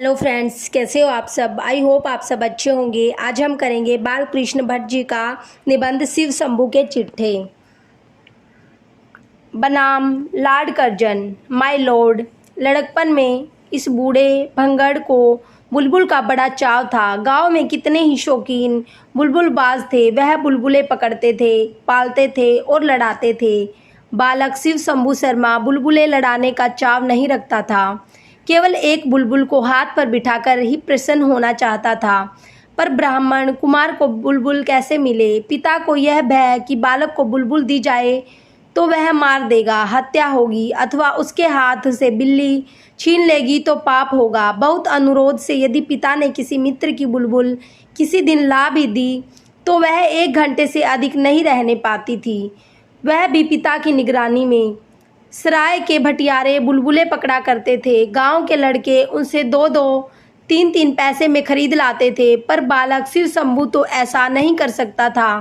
Hello friends, कैसे हो आप सब। आई होप आप सब अच्छे होंगे। आज हम करेंगे बाल कृष्ण भट्ट जी का निबंध शिव शंभू के चिट्ठे। बनाम लॉर्ड कर्जन। माय लॉर्ड, लड़कपन में इस बूढ़े भंगड़ को बुलबुल का बड़ा चाव था। गांव में कितने ही शौकीन बुलबुलबाज थे। वह बुलबुलें पकड़ते थे, पालते थे और लड़ाते थे। बालक शिव शंभू शर्मा बुलबुलें लड़ाने का चाव नहीं रखता था। केवल एक बुलबुल को हाथ पर बिठाकर ही प्रसन्न होना चाहता था। पर ब्राह्मण कुमार को बुलबुल कैसे मिले। पिता को यह भय कि बालक को बुलबुल दी जाए तो वह मार देगा, हत्या होगी, अथवा उसके हाथ से बिल्ली छीन लेगी तो पाप होगा। बहुत अनुरोध से यदि पिता ने किसी मित्र की बुलबुल किसी दिन ला भी दी तो वह 1 घंटे से अधिक नहीं रहने पाती थी, वह भी पिता की निगरानी में। सराय के भटियारे बुलबुलें पकड़ा करते थे। गांव के लड़के उनसे 2-2, 3-3 पैसे में खरीद लाते थे। पर बालक शिव शंभू तो ऐसा नहीं कर सकता था।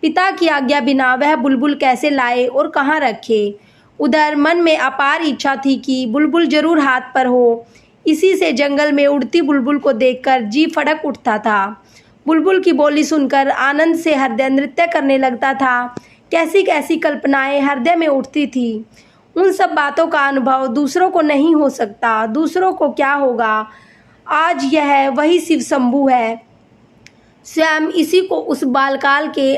पिता की आज्ञा बिना वह बुलबुल कैसे लाए और कहाँ रखे। उधर मन में अपार इच्छा थी कि बुलबुल जरूर हाथ पर हो। इसी से जंगल में उड़ती बुलबुल को देखकर जी फड़क उठता था। बुलबुल की बोली सुनकर आनंद से हृदय नृत्य करने लगता था। कैसी कैसी कल्पनाएं हृदय में उठती थी। उन सब बातों का अनुभव दूसरों को नहीं हो सकता। दूसरों को क्या होगा। आज यह वही शिव शंभू है। स्वयं इसी को उस बालकाल के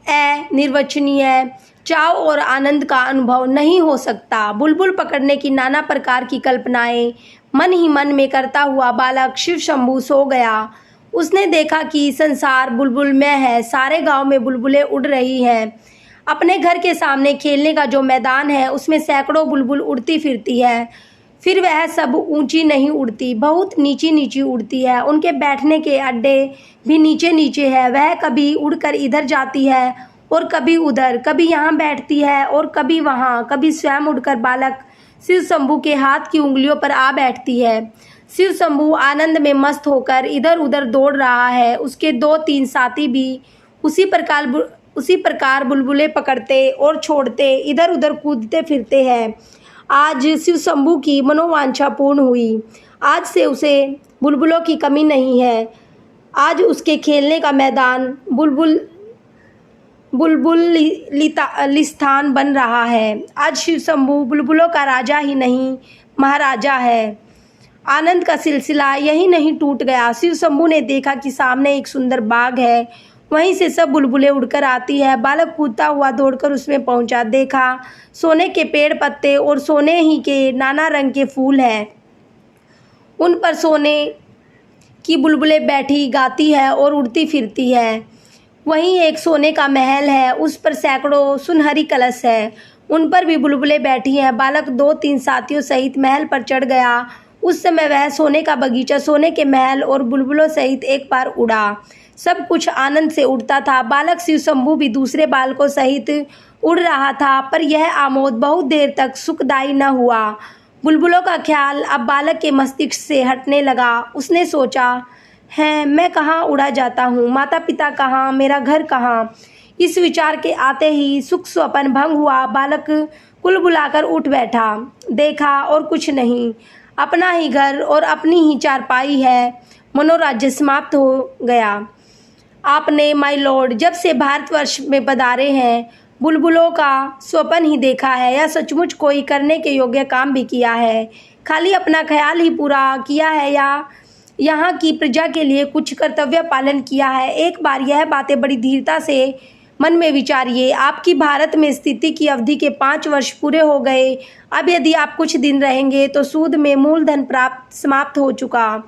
अनिर्वचनीय चाव और आनंद का अनुभव नहीं हो सकता। बुलबुल पकड़ने की नाना प्रकार की कल्पनाएं मन ही मन में करता हुआ बालक शिव शंभू सो गया। उसने देखा कि संसार बुलबुलमय है। सारे गांव में बुलबुलें उड़ रही हैं। अपने घर के सामने खेलने का जो मैदान है उसमें सैकड़ों बुलबुल उड़ती फिरती है। फिर वह सब ऊंची नहीं उड़ती, बहुत नीची नीची उड़ती है। उनके बैठने के अड्डे भी नीचे नीचे है। वह कभी उड़कर इधर जाती है और कभी उधर, कभी यहाँ बैठती है और कभी वहाँ, कभी स्वयं उड़कर बालक शिव शंभू के हाथ की उंगलियों पर आ बैठती है। शिव शंभू आनंद में मस्त होकर इधर उधर दौड़ रहा है। उसके 2-3 साथी भी उसी प्रकार बुलबुलें पकड़ते और छोड़ते इधर उधर कूदते फिरते हैं। आज शिव शंभू की मनोवांछा पूर्ण हुई। आज से उसे बुलबुलों की कमी नहीं है। आज उसके खेलने का मैदान बुलबुलिस्तान बन रहा है। आज शिव शंभू बुलबुलों का राजा ही नहीं, महाराजा है। आनंद का सिलसिला यही नहीं टूट गया। शिव शंभू ने देखा कि सामने एक सुंदर बाग है। वहीं से सब बुलबुलें उड़कर आती है। बालक कूदता हुआ दौड़कर उसमें पहुंचा। देखा सोने के पेड़ पत्ते और सोने ही के नाना रंग के फूल हैं। उन पर सोने की बुलबुलें बैठी गाती है और उड़ती फिरती है। वहीं एक सोने का महल है, उस पर सैकड़ों सुनहरी कलश है। उन पर भी बुलबुलें बैठी हैं। बालक 2-3 साथियों सहित महल पर चढ़ गया। उस समय वह सोने का बगीचा, सोने के महल और बुलबुलों सहित एक बार उड़ा। सब कुछ आनंद से उड़ता था। बालक शिव शंभू भी दूसरे बालकों सहित उड़ रहा था। पर यह आमोद बहुत देर तक सुखदायी न हुआ। बुलबुलों का ख्याल अब बालक के मस्तिष्क से हटने लगा। उसने सोचा, है मैं कहाँ उड़ा जाता हूँ, माता पिता कहाँ, मेरा घर कहाँ। इस विचार के आते ही सुख स्वप्न भंग हुआ। बालक कुल बुलाकर उठ बैठा। देखा और कुछ नहीं, अपना ही घर और अपनी ही चारपाई है। मनोराज्य समाप्त हो गया। आपने माय लॉर्ड जब से भारतवर्ष में पधारे हैं बुलबुलों का स्वप्न ही देखा है, या सचमुच कोई करने के योग्य काम भी किया है। खाली अपना ख्याल ही पूरा किया है या यहाँ की प्रजा के लिए कुछ कर्तव्य पालन किया है। एक बार यह बातें बड़ी धीरता से मन में विचारिए। आपकी भारत में स्थिति की अवधि के 5 वर्ष पूरे हो गए। अब यदि आप कुछ दिन रहेंगे तो सूद में मूलधन प्राप्त समाप्त हो चुका।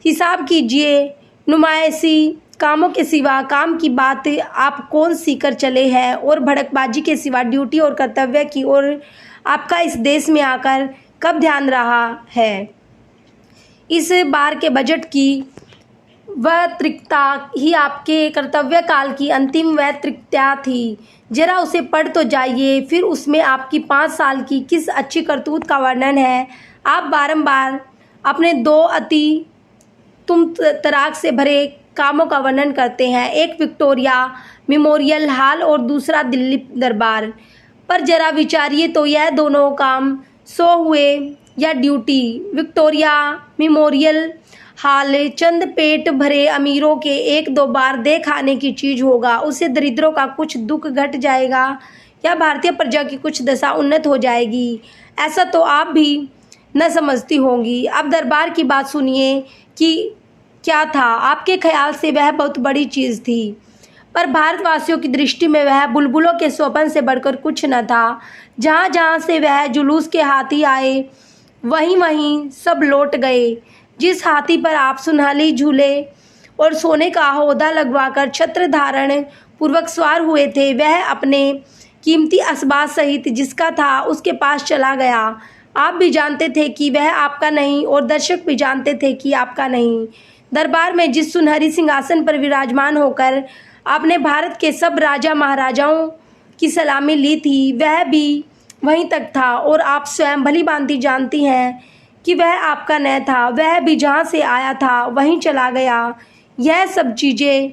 हिसाब कीजिए, नुमाइशी कामों के सिवा काम की बात आप कौन सी कर चले हैं, और भड़कबाजी के सिवा ड्यूटी और कर्तव्य की ओर आपका इस देश में आकर कब ध्यान रहा है। इस बार के बजट की वैतरिकता ही आपके कर्तव्य काल की अंतिम वैतरिकता थी। जरा उसे पढ़ तो जाइए। फिर उसमें आपकी 5 साल की किस अच्छी करतूत का वर्णन है। आप बारंबार अपने 2 अति तुम तराक से भरे कामों का वर्णन करते हैं, एक विक्टोरिया मेमोरियल हॉल और दूसरा दिल्ली दरबार। पर जरा विचारिए तो यह दोनों काम 100 हुए या ड्यूटी। विक्टोरिया मेमोरियल हाल चंद पेट भरे अमीरों के एक दो बार देख आने की चीज़ होगा, उससे दरिद्रों का कुछ दुख घट जाएगा या भारतीय प्रजा की कुछ दशा उन्नत हो जाएगी। ऐसा तो आप भी न समझती होंगी। अब दरबार की बात सुनिए कि क्या था। आपके ख्याल से वह बहुत बड़ी चीज़ थी, पर भारतवासियों की दृष्टि में वह बुलबुलों के स्वप्न से बढ़कर कुछ न था। जहाँ जहाँ से वह जुलूस के हाथी आए, वहीं वहीं सब लौट गए। जिस हाथी पर आप सुनहली झूले और सोने का होदा लगवाकर छत्र धारण पूर्वक सवार हुए थे, वह अपने कीमती असबाब सहित जिसका था उसके पास चला गया। आप भी जानते थे कि वह आपका नहीं और दर्शक भी जानते थे कि आपका नहीं। दरबार में जिस सुनहरी सिंहासन पर विराजमान होकर आपने भारत के सब राजा महाराजाओं की सलामी ली थी, वह भी वहीं तक था और आप स्वयं भली भांति जानती हैं कि वह आपका न था। वह भी जहाँ से आया था वहीं चला गया। यह सब चीज़ें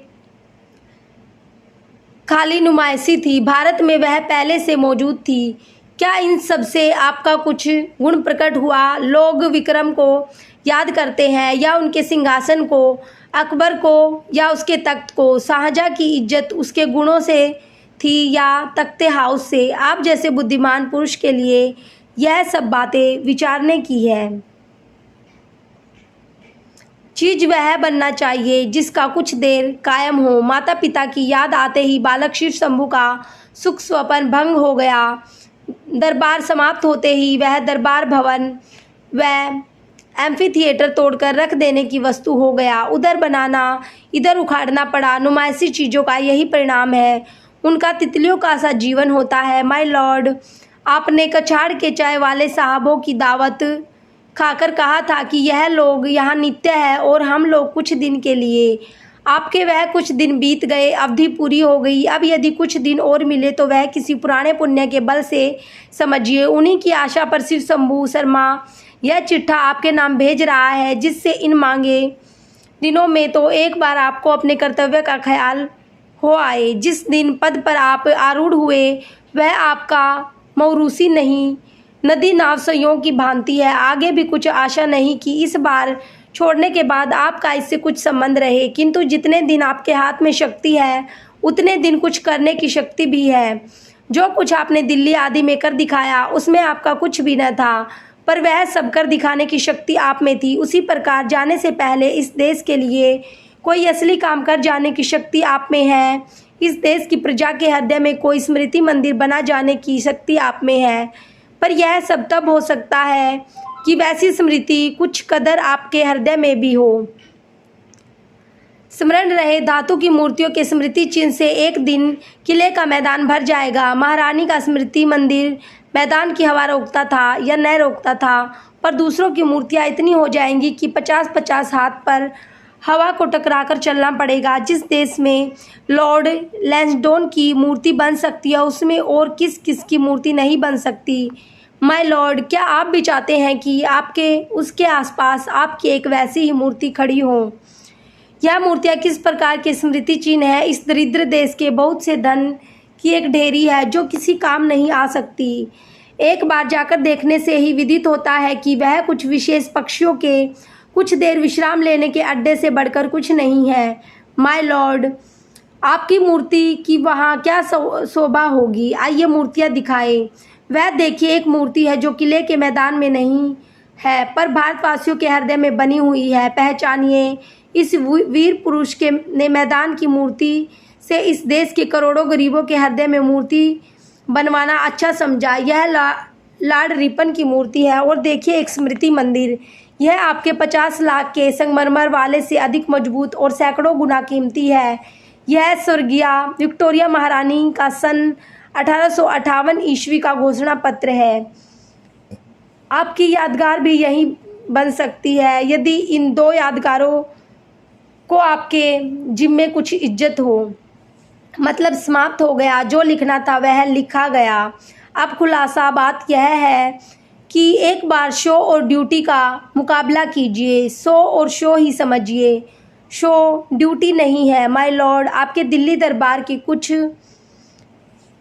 खाली नुमाइशी थी, भारत में वह पहले से मौजूद थी। क्या इन सब से आपका कुछ गुण प्रकट हुआ? लोग विक्रम को याद करते हैं या उनके सिंहासन को, अकबर को या उसके तख्त को। शाहजहाँ की इज्जत उसके गुणों से थी या तख्ते हाउस से? आप जैसे बुद्धिमान पुरुष के लिए यह सब बातें विचारने की है। चीज वह बनना चाहिए जिसका कुछ देर कायम हो। माता पिता की याद आते ही बालक शिव शंभू का सुख स्वप्न भंग हो गया। दरबार समाप्त होते ही वह दरबार भवन व एम्फी थिएटर तोड़कर रख देने की वस्तु हो गया। उधर बनाना इधर उखाड़ना पड़ा। नुमाइशी चीज़ों का यही परिणाम है। उनका तितलियों का सा जीवन होता है। माय लॉर्ड, आपने कछाड़ के चाय वाले साहबों की दावत खाकर कहा था कि यह लोग यहाँ नित्य है और हम लोग कुछ दिन के लिए। आपके वह कुछ दिन बीत गए, अवधि पूरी हो गई। अब यदि कुछ दिन और मिले तो वह किसी पुराने पुण्य के बल से समझिए। उन्हीं की आशा पर शिव शंभू शर्मा यह चिट्ठा आपके नाम भेज रहा है, जिससे इन मांगे दिनों में तो एक बार आपको अपने कर्तव्य का ख्याल हो आए। जिस दिन पद पर आप आरूढ़ हुए वह आपका मौरूसी नहीं, नदी नाव संयोग की भांति है। आगे भी कुछ आशा नहीं कि इस बार छोड़ने के बाद आपका इससे कुछ संबंध रहे, किंतु जितने दिन आपके हाथ में शक्ति है उतने दिन कुछ करने की शक्ति भी है। जो कुछ आपने दिल्ली आदि में कर दिखाया उसमें आपका कुछ भी न था, पर वह सब कर दिखाने की शक्ति आप में थी। उसी प्रकार जाने से पहले इस देश के लिए कोई असली काम कर जाने की शक्ति आप में है। इस देश की प्रजा के हृदय में कोई स्मृति मंदिर बना जाने की शक्ति आप में है, पर यह सब तब हो सकता है कि वैसी स्मृति कुछ कदर आपके हृदय में भी हो। स्मरण रहे, धातु की मूर्तियों के स्मृति चिन्ह से एक दिन किले का मैदान भर जाएगा। महारानी का स्मृति मंदिर मैदान की हवा रोकता था या न रोकता था, पर दूसरों की मूर्तियाँ इतनी हो जाएंगी कि 50-50 हाथ पर हवा को टकराकर चलना पड़ेगा। जिस देश में लॉर्ड लैंसडौन की मूर्ति बन सकती है उसमें और किस किस की मूर्ति नहीं बन सकती। माय लॉर्ड, क्या आप भी चाहते हैं कि आपके उसके आसपास आपकी एक वैसी ही मूर्ति खड़ी हो? यह मूर्तियाँ किस प्रकार के स्मृति चिन्ह है? इस दरिद्र देश के बहुत से धन की एक ढेरी है जो किसी काम नहीं आ सकती। एक बार जाकर देखने से ही विदित होता है कि वह कुछ विशेष पक्षियों के कुछ देर विश्राम लेने के अड्डे से बढ़कर कुछ नहीं है। माय लॉर्ड, आपकी मूर्ति की वहाँ क्या शोभा होगी? आइए मूर्तियाँ दिखाए। वह देखिए, एक मूर्ति है जो किले के मैदान में नहीं है पर भारतवासियों के हृदय में बनी हुई है। पहचानिए, इस वीर पुरुष के ने मैदान की मूर्ति से इस देश के करोड़ों गरीबों के हृदय में मूर्ति बनवाना अच्छा समझा। यह लॉर्ड रिपन की मूर्ति है और देखिए एक स्मृति मंदिर। यह आपके 50 लाख के संगमरमर वाले से अधिक मजबूत और सैकड़ों गुना कीमती है। यह स्वर्गीय विक्टोरिया महारानी का सन 1858 ईस्वी का घोषणा पत्र है। आपकी यादगार भी यहीं बन सकती है यदि इन दो यादगारों को आपके जिम्मे कुछ इज्जत हो। मतलब समाप्त हो गया, जो लिखना था वह लिखा गया। अब खुलासा बात यह है कि एक बार शो और ड्यूटी का मुकाबला कीजिए। शो और शो ही समझिए, शो ड्यूटी नहीं है। माय लॉर्ड, आपके दिल्ली दरबार की कुछ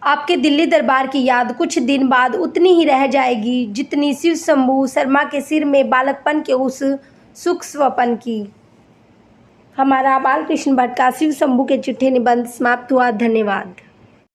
आपके दिल्ली दरबार की याद कुछ दिन बाद उतनी ही रह जाएगी जितनी शिव शंभू शर्मा के सिर में बालकपन के उस सुख स्वपन की। हमारा बालकृष्ण भट्ट का शिव शंभू के चिट्ठे निबंध समाप्त हुआ। धन्यवाद।